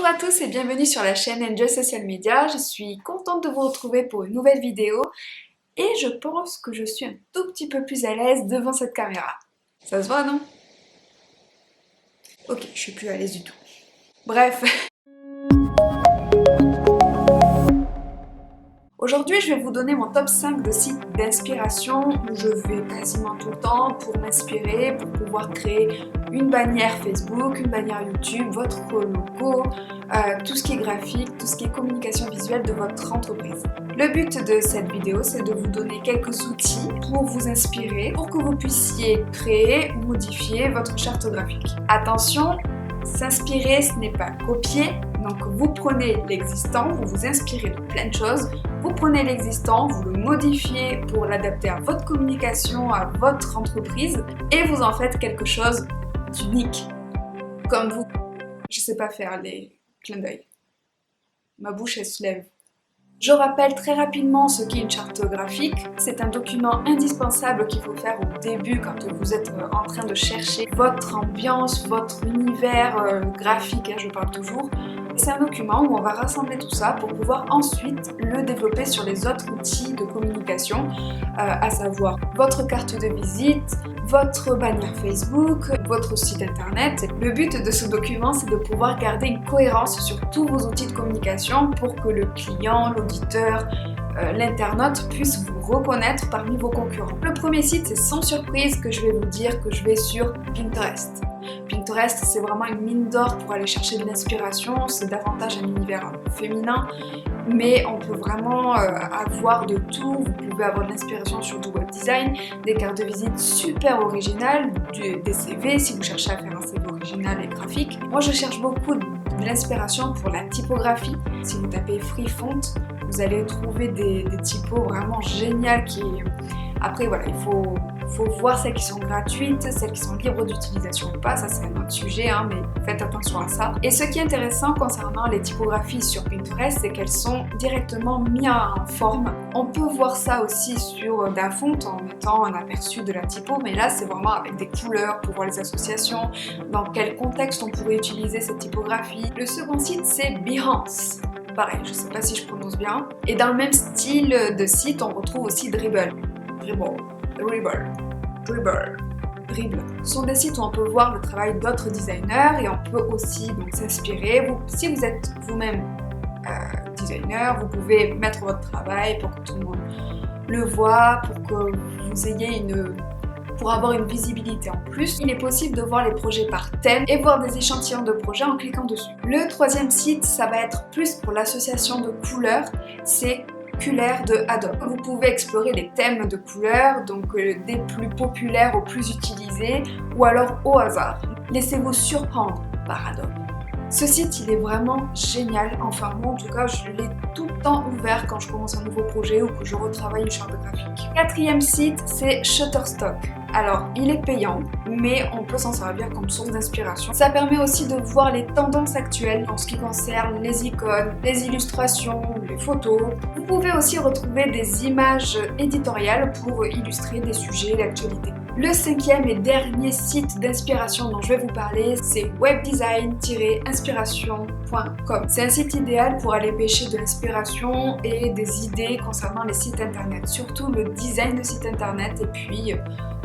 Bonjour à tous et bienvenue sur la chaîne Enjoy Social Media. Je suis contente de vous retrouver pour une nouvelle vidéo et je pense que je suis un tout petit peu plus à l'aise devant cette caméra. Ça se voit, non? Ok, je suis plus à l'aise du tout. Bref. Aujourd'hui, je vais vous donner mon top 5 de sites d'inspiration où je vais quasiment tout le temps pour m'inspirer, pour pouvoir créer une bannière Facebook, une bannière YouTube, votre logo, tout ce qui est graphique, tout ce qui est communication visuelle de votre entreprise. Le but de cette vidéo, c'est de vous donner quelques outils pour vous inspirer, pour que vous puissiez créer ou modifier votre charte graphique. Attention, s'inspirer, ce n'est pas copier. Donc vous prenez l'existant, vous vous inspirez de plein de choses, vous prenez l'existant, vous le modifiez pour l'adapter à votre communication, à votre entreprise et vous en faites quelque chose d'unique. Comme vous. Je sais pas faire les clins d'œil. Ma bouche elle se lève. Je rappelle très rapidement ce qu'est une charte graphique. C'est un document indispensable qu'il faut faire au début quand vous êtes en train de chercher votre ambiance, votre univers graphique, je parle toujours. C'est un document où on va rassembler tout ça pour pouvoir ensuite le développer sur les autres outils de communication, à savoir votre carte de visite, votre bannière Facebook, votre site internet. Le but de ce document, c'est de pouvoir garder une cohérence sur tous vos outils de communication pour que le client, l'auditeur, l'internaute puisse vous reconnaître parmi vos concurrents. Le premier site, c'est sans surprise que je vais vous dire que je vais sur Pinterest. Pinterest, c'est vraiment une mine d'or pour aller chercher de l'inspiration, c'est davantage un univers féminin, mais on peut vraiment avoir de tout. Vous pouvez avoir de l'inspiration sur du web design, des cartes de visite super originales, des CV si vous cherchez à faire un CV original et graphique. Moi, je cherche beaucoup de l'inspiration pour la typographie. Si vous tapez Free Font, vous allez trouver des typos vraiment géniales qui... Après, voilà, il faut voir celles qui sont gratuites, celles qui sont libres d'utilisation ou pas, ça c'est un autre sujet, mais faites attention à ça. Et ce qui est intéressant concernant les typographies sur Pinterest, c'est qu'elles sont directement mises en forme. On peut voir ça aussi sur Dafont en mettant un aperçu de la typo, mais là c'est vraiment avec des couleurs pour voir les associations, dans quel contexte on pourrait utiliser cette typographie. Le second site, c'est Behance. Pareil, je sais pas si je prononce bien. Et dans le même style de site, on retrouve aussi Dribbble. Dribbble. Ce sont des sites où on peut voir le travail d'autres designers et on peut aussi donc s'inspirer. Si vous êtes vous-même designer, vous pouvez mettre votre travail pour que tout le monde le voit, pour que vous ayez pour avoir une visibilité en plus. Il est possible de voir les projets par thème et voir des échantillons de projets en cliquant dessus. Le troisième site, ça va être plus pour l'association de couleurs, c'est Culaire de Adobe. Vous pouvez explorer les thèmes de couleurs, donc des plus populaires aux plus utilisés, ou alors au hasard. Laissez-vous surprendre par Adobe. Ce site, il est vraiment génial. Enfin, moi, en tout cas, je l'ai tout le temps ouvert quand je commence un nouveau projet ou que je retravaille une charte graphique. Quatrième site, c'est Shutterstock. Alors, il est payant, mais on peut s'en servir comme source d'inspiration. Ça permet aussi de voir les tendances actuelles en ce qui concerne les icônes, les illustrations, les photos. Vous pouvez aussi retrouver des images éditoriales pour illustrer des sujets d'actualité. Le cinquième et dernier site d'inspiration dont je vais vous parler, c'est webdesign-inspiration.com. C'est un site idéal pour aller pêcher de l'inspiration et des idées concernant les sites internet, surtout le design de site internet et puis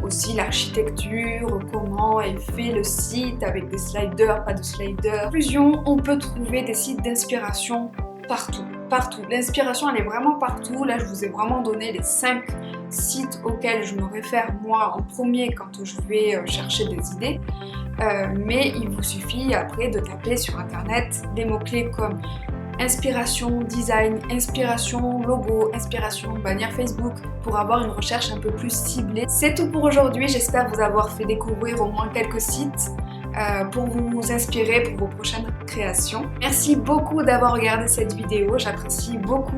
aussi l'architecture, comment est fait le site avec des sliders, pas de sliders. En conclusion, on peut trouver des sites d'inspiration partout. L'inspiration, elle est vraiment partout. Là, je vous ai vraiment donné les 5 sites auxquels je me réfère moi en premier quand je vais chercher des idées. Mais il vous suffit après de taper sur internet des mots-clés comme inspiration design, inspiration logo, inspiration bannière Facebook pour avoir une recherche un peu plus ciblée. C'est tout pour aujourd'hui, j'espère vous avoir fait découvrir au moins quelques sites pour vous inspirer pour vos prochaines créations. Merci beaucoup d'avoir regardé cette vidéo, j'apprécie beaucoup.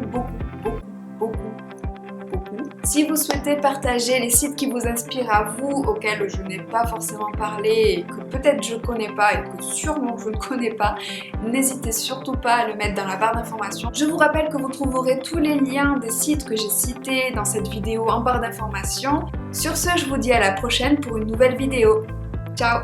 Si vous souhaitez partager les sites qui vous inspirent à vous, auxquels je n'ai pas forcément parlé et que peut-être je ne connais pas et que sûrement je ne connais pas, n'hésitez surtout pas à le mettre dans la barre d'informations. Je vous rappelle que vous trouverez tous les liens des sites que j'ai cités dans cette vidéo en barre d'informations. Sur ce, je vous dis à la prochaine pour une nouvelle vidéo. Ciao!